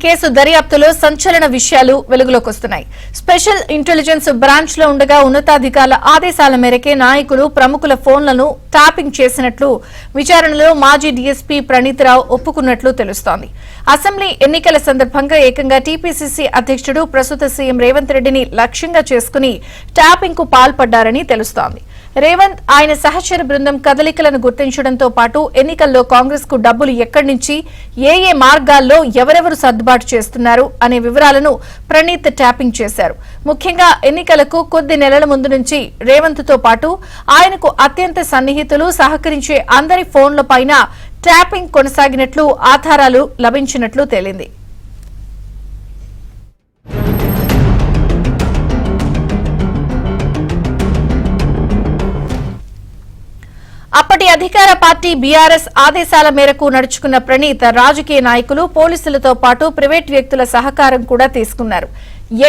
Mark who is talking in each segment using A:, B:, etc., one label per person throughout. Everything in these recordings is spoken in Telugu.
A: కేసు దర్యాప్తులో సంచలన విషయాలు వెలుగులోకి వస్తున్నాయి. స్పెషల్ ఇంటెలిజెన్స్ బ్రాంచ్ లో ఉండగా ఉన్నతాధికారుల ఆదేశాల మేరకే నాయకులు ప్రముఖుల ఫోన్లను ట్యాపింగ్ చేసినట్లు విచారణలో మాజీ డీఎస్పీ ప్రణీత్ రావు ఒప్పుకున్నట్లు తెలుస్తోంది. అసెంబ్లీ ఎన్నికల సందర్భంగా ఏకంగా టీపీసీసీ అధ్యక్షుడు ప్రస్తుత సీఎం రేవంత్ రెడ్డిని లక్ష్యంగా చేసుకుని ట్యాపింగ్ కు పాల్పడ్డారని తెలుస్తోంది. రేవంత్ ఆయన సహచర బృందం కదలికలను గుర్తించడంతో పాటు ఎన్నికల్లో కాంగ్రెస్ కు డబ్బులు ఎక్కడి నుంచి ఏ మార్గాల్లో ఎవరెవరు సర్దుబాటు చేస్తున్నారు అనే వివరాలను ప్రణీత్ ట్యాపింగ్ చేశారు. ముఖ్యంగా ఎన్నికలకు కొద్ది నెలల ముందు నుంచి రేవంత్ తో పాటు ఆయనకు అత్యంత సన్నిహితులు సహకరించే అందరి ఫోన్లపైన ట్యాపింగ్ కొనసాగినట్లు ఆధారాలు లభించినట్లు తేలింది. అప్పటి అధికార పార్టీ బీఆర్ఎస్ ఆదేశాల మేరకు నడుచుకున్న ప్రణీత్ రాజకీయ నాయకులు పోలీసులతో పాటు ప్రైవేట్ వ్యక్తుల సహకారం కూడా తీసుకున్నారు.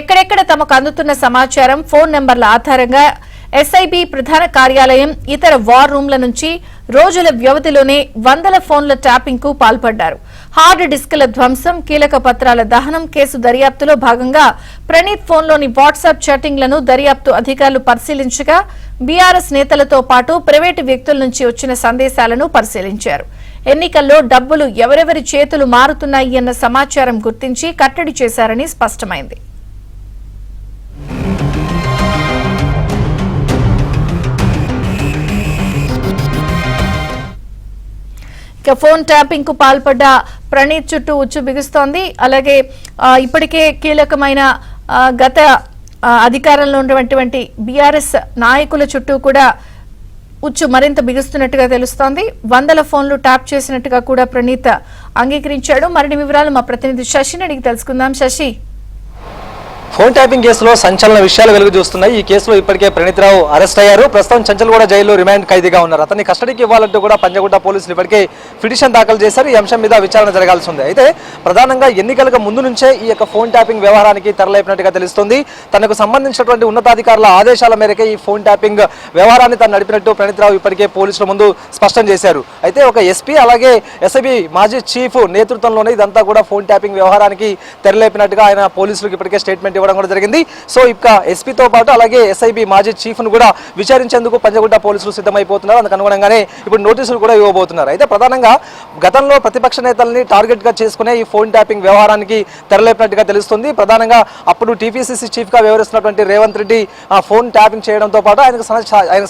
A: ఎక్కడెక్కడ తమకు అందుతున్న సమాచారం ఫోన్ నెంబర్ల ఆధారంగా ఎస్ఐబీ ప్రధాన కార్యాలయం ఇతర వార్ రూమ్ల నుంచి రోజుల వ్యవధిలోనే వందల ఫోన్ల ట్యాపింగ్ కు పాల్పడ్డారు. హార్డ్ డిస్కుల ధ్వంసం, కీలక పత్రాల దహనం కేసు దర్యాప్తులో భాగంగా ప్రణీత్ ఫోన్లోని వాట్సాప్ చాటింగ్లను దర్యాప్తు అధికారులు పరిశీలించగా బీఆర్ఎస్ నేతలతో పాటు ప్రైవేటు వ్యక్తుల నుంచి వచ్చిన సందేశాలను పరిశీలించారు. ఎన్నికల్లో డబ్బులు ఎవరెవరి చేతులు మారుతున్నాయి అన్న సమాచారం గుర్తించి కట్టడి చేశారని స్పష్టమైంది. ఇక ఫోన్ ట్యాపింగ్ కు పాల్పడ్డ ప్రణీత్ చుట్టూ ఉచ్చు బిగుస్తోంది. అలాగే ఇప్పటికే కీలకమైన గత అధికారంలో ఉన్నటువంటి బీఆర్ఎస్ నాయకుల చుట్టూ కూడా ఉచ్చు మరింత బిగుస్తున్నట్టుగా తెలుస్తోంది. వందల ఫోన్లు ట్యాప్ చేసినట్టుగా కూడా ప్రణీత్ అంగీకరించాడు. మరిన్ని వివరాలు మా ప్రతినిధి శశిని అడిగి తెలుసుకుందాం. శశి,
B: ఫోన్ ట్యాపింగ్ కేసులో సంచలన విషయాలు వెలుగు చూస్తున్నాయి. ఈ కేసులో ఇప్పటికే ప్రణీత్ రావు అరెస్ట్ అయ్యారు. ప్రస్తుతం చంచల్గూడ జైల్లో రిమాండ్ ఖైదీగా ఉన్నారు. అతన్ని కస్టడీకి ఇవ్వాలంటూ కూడా పంజగుట్ట పోలీసులు ఇప్పటికే పిటిషన్ దాఖలు చేశారు. ఈ అంశం మీద విచారణ జరగాల్సి ఉంది. అయితే ప్రధానంగా ఎన్నికలకు ముందు నుంచే ఈ యొక్క ఫోన్ ట్యాపింగ్ వ్యవహారానికి తెరలేపినట్టుగా తెలుస్తుంది. తనకు సంబంధించినటువంటి ఉన్నతాధికారుల ఆదేశాల మేరకే ఈ ఫోన్ ట్యాపింగ్ వ్యవహారాన్ని తను నడిపినట్టు ప్రణీత్ రావు ఇప్పటికే పోలీసుల ముందు స్పష్టం చేశారు. అయితే ఒక ఎస్పీ అలాగే ఎస్ఐబీ మాజీ చీఫ్ నేతృత్వంలోనే ఇదంతా కూడా ఫోన్ ట్యాపింగ్ వ్యవహారానికి తెరలేపినట్టుగా ఆయన పోలీసులకు ఇప్పటికే స్టేట్మెంట్ ఇవ్వడం కూడా జరిగింది. సో ఇక ఎస్పీతో పాటు అలాగే ఎస్ఐబీ మాజీ చీఫ్ ను కూడా విచారించేందుకు పంజగుట్ట పోలీసులు సిద్ధమైపోతున్నారు. అందుకు అనుగుణంగానే ఇప్పుడు నోటీసులు కూడా ఇవ్వబోతున్నారు. అయితే ప్రధానంగా గతంలో ప్రతిపక్ష నేతల్ని టార్గెట్ గా చేసుకునే ఈ ఫోన్ ట్యాపింగ్ వ్యవహారానికి తెరలేపినట్టుగా తెలుస్తుంది. ప్రధానంగా అప్పుడు టీపీసీసీ చీఫ్ గా వ్యవహరిస్తున్నటువంటి రేవంత్ రెడ్డి ఫోన్ ట్యాపింగ్ చేయడంతో పాటు ఆయనకు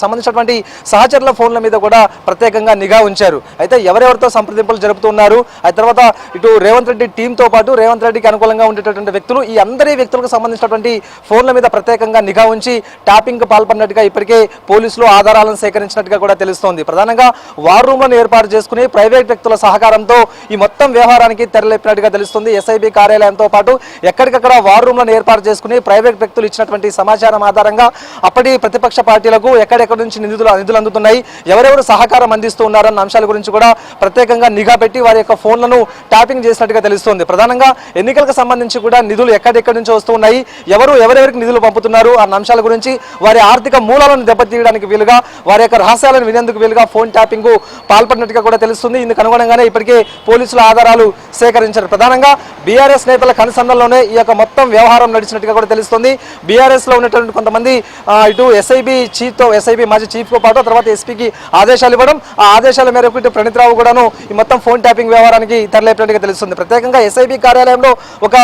B: సంబంధించినటువంటి సహచరుల ఫోన్ల మీద కూడా ప్రత్యేకంగా నిఘా ఉంచారు. అయితే ఎవరెవరితో సంప్రదింపులు జరుపుతున్నారు, ఆ తర్వాత ఇటు రేవంత్ రెడ్డి టీంతో పాటు రేవంత్ రెడ్డికి అనుకూలంగా ఉండేటటువంటి వ్యక్తులు, ఈ అందరి వ్యక్తులకు సంబంధించినటువంటి ఫోన్ల మీద ప్రత్యేకంగా నిఘా ఉంచి ట్యాపింగ్ కు పాల్పడినట్టుగా ఇప్పటికే పోలీసులు ఆధారాలను సేకరించినట్టుగా కూడా తెలుస్తోంది. ప్రధానంగా వార్ రూమ్లను ఏర్పాటు చేసుకుని ప్రైవేట్ వ్యక్తుల సహకారంతో ఈ మొత్తం వ్యవహారానికి తెరలేపినట్టుగా తెలుస్తుంది. ఎస్ఐబీ కార్యాలయంతో పాటు ఎక్కడికక్కడ వార్ రూమ్లను ఏర్పాటు చేసుకుని ప్రైవేట్ వ్యక్తులు ఇచ్చినటువంటి సమాచారం ఆధారంగా అప్పటి ప్రతిపక్ష పార్టీలకు ఎక్కడెక్కడి నుంచి నిధులు అందుతున్నాయి, ఎవరెవరు సహకారం అందిస్తూ ఉన్నారన్న అంశాల గురించి కూడా ప్రత్యేకంగా నిఘా పెట్టి వారి యొక్క ఫోన్లను ట్యాపింగ్ చేసినట్టుగా తెలుస్తుంది. ప్రధానంగా ఎన్నికలకు సంబంధించి కూడా నిధులు ఎక్కడెక్కడి నుంచి వస్తూ ఉన్నాయి, ఎవరెవరికి నిధులు పంపుతున్నారు అన్న అంశాల గురించి వారి ఆర్థిక మూలాలను దెబ్బతీయడానికి వీలుగా వారి యొక్క రహస్యాలను వినేందుకు వీలుగా ఫోన్ ట్యాపింగ్ కు పాల్పడినట్టుగా కూడా తెలుస్తుంది. ఇందుకు అనుగుణంగానే ఇప్పటికే పోలీసుల ఆధారాలు సేకరించారు. ప్రధానంగా బీఆర్ఎస్ నేతల కనుసంధంలోనే ఈ యొక్క మొత్తం వ్యవహారం నడిచినట్టుగా కూడా తెలుస్తుంది. బీఆర్ఎస్ లో ఉన్నటువంటి కొంతమంది ఇటు ఎస్ఐబీ మాజీ చీఫ్ తో పాటు తర్వాత ఎస్పీకి ఆదేశాలు ఇవ్వడం, ఆ ఆదేశాల మేరకు ఇటు ప్రణీత్ రావు కూడాను ఈ మొత్తం ఫోన్ ట్యాపింగ్ వ్యవహారానికి తెరలేపినట్టుగా తెలుస్తుంది. ప్రత్యేకంగా ఎస్ఐబీ కార్యాలయంలో ఒక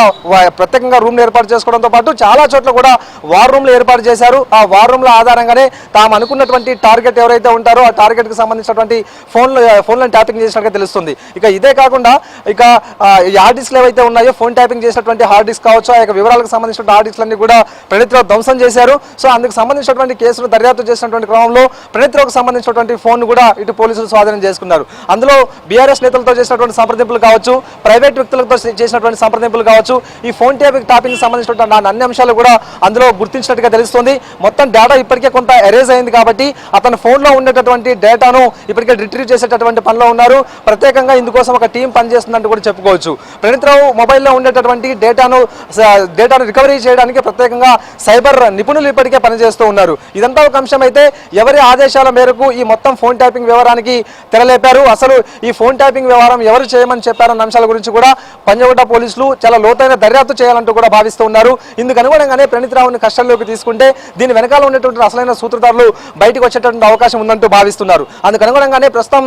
B: ప్రత్యేకంగా రూమ్ ఏర్పాటు చేసుకోవడంతో పాటు చాలా చోట్ల కూడా వార్ రూమ్లు ఏర్పాటు చేశారు. ఆ వార్ రూమ్ల ఆధారంగానే తాము అనుకున్నటువంటి టార్గెట్ ఎవరైతే ఉంటారో ఆ టార్గెట్ కు సంబంధించినటువంటి ఫోన్లను ట్యాపింగ్ చేసినట్టుగా తెలుస్తుంది. ఇక ఇదే కాకుండా ఇక ఈ హార్డ్ డిస్క్లు ఏవైతే ఉన్నాయో ఫోన్ ట్యాపింగ్ చేసినటువంటి హార్డ్ డిస్క్ కావచ్చు, ఆ యొక్క వివరాలకు సంబంధించిన హార్డ్ డిస్క్లన్నీ కూడా ప్రణీత్ రావు ధ్వంసం చేశారు. సో అందుకు సంబంధించినటువంటి కేసులు దర్యాప్తు చేసినటువంటి క్రమంలో ప్రణీత్ రావుకు సంబంధించినటువంటి ఫోన్ కూడా ఇటు పోలీసులు స్వాధీనం చేసుకున్నారు. అందులో బీఆర్ఎస్ నేతలతో చేసినటువంటి సంప్రదింపులు కావచ్చు, ప్రైవేట్ వ్యక్తులతో చేసినటువంటి సంప్రదింపులు కావచ్చు, ఈ ఫోన్ ట్యాపింగ్ సంబంధించిన అన్ని అంశాలు కూడా అందులో గుర్తించినట్టుగా తెలుస్తుంది. మొత్తం డేటా ఇప్పటికే కొంత ఎరేజ్ అయింది కాబట్టి అతని ఫోన్లో ఉండేటటువంటి డేటాను ఇప్పటికే రిట్రీవ్ చేసేటటువంటి పనిలో ఉన్నారు. ప్రత్యేకంగా ఇందుకోసం ఒక టీం పనిచేస్తుందంటూ కూడా చెప్పుకోవచ్చు. ప్రణీత్ రావు మొబైల్లో ఉండేటటువంటి డేటాను రికవరీ చేయడానికి ప్రత్యేకంగా సైబర్ నిపుణులు ఇప్పటికే పనిచేస్తూ ఉన్నారు. ఇదంతా ఒక అంశం అయితే ఎవరి ఆదేశాల మేరకు ఈ మొత్తం ఫోన్ ట్యాపింగ్ వ్యవహారానికి తెరలేపారు, అసలు ఈ ఫోన్ ట్యాపింగ్ వ్యవహారం ఎవరు చేయమని చెప్పారన్న అంశాల గురించి కూడా పంజగుట్ట పోలీసులు చాలా లోతైన దర్యాప్తు చేయాలంటూ కూడా భావిస్తూ ఉన్నారు. ఇందుకు అనుగుణంగానే ప్రణీత్ రావుని కస్టడీలోకి తీసుకుంటే దీని వెనకాల ఉన్నటువంటి అసలైన సూత్రధారులు బయటకు వచ్చేటువంటి అవకాశం ఉందంటూ భావిస్తున్నారు. అందుకు అనుగుణంగానే ప్రస్తుతం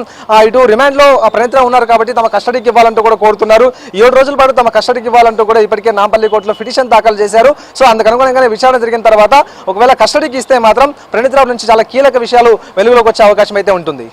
B: ఇటు రిమాండ్ లో ప్రణీత్ రావు ఉన్నారు కాబట్టి తమ కస్టడీకి ఇవ్వాలంటూ కూడా కోరుతున్నారు. 7 రోజుల పాటు తమ కస్టడీకి ఇవ్వాలంటూ కూడా ఇప్పటికే నాంపల్లి కోర్టులో పిటిషన్ దాఖలు చేశారు. సో అందుకు అనుగుణంగానే విచారణ జరిగిన తర్వాత ఒకవేళ కస్టడీకి ఇస్తే మాత్రం ప్రణీత్ రావు నుంచి చాలా కీలక విషయాలు వెలుగులోకి వచ్చే అవకాశం అయితే ఉంటుంది.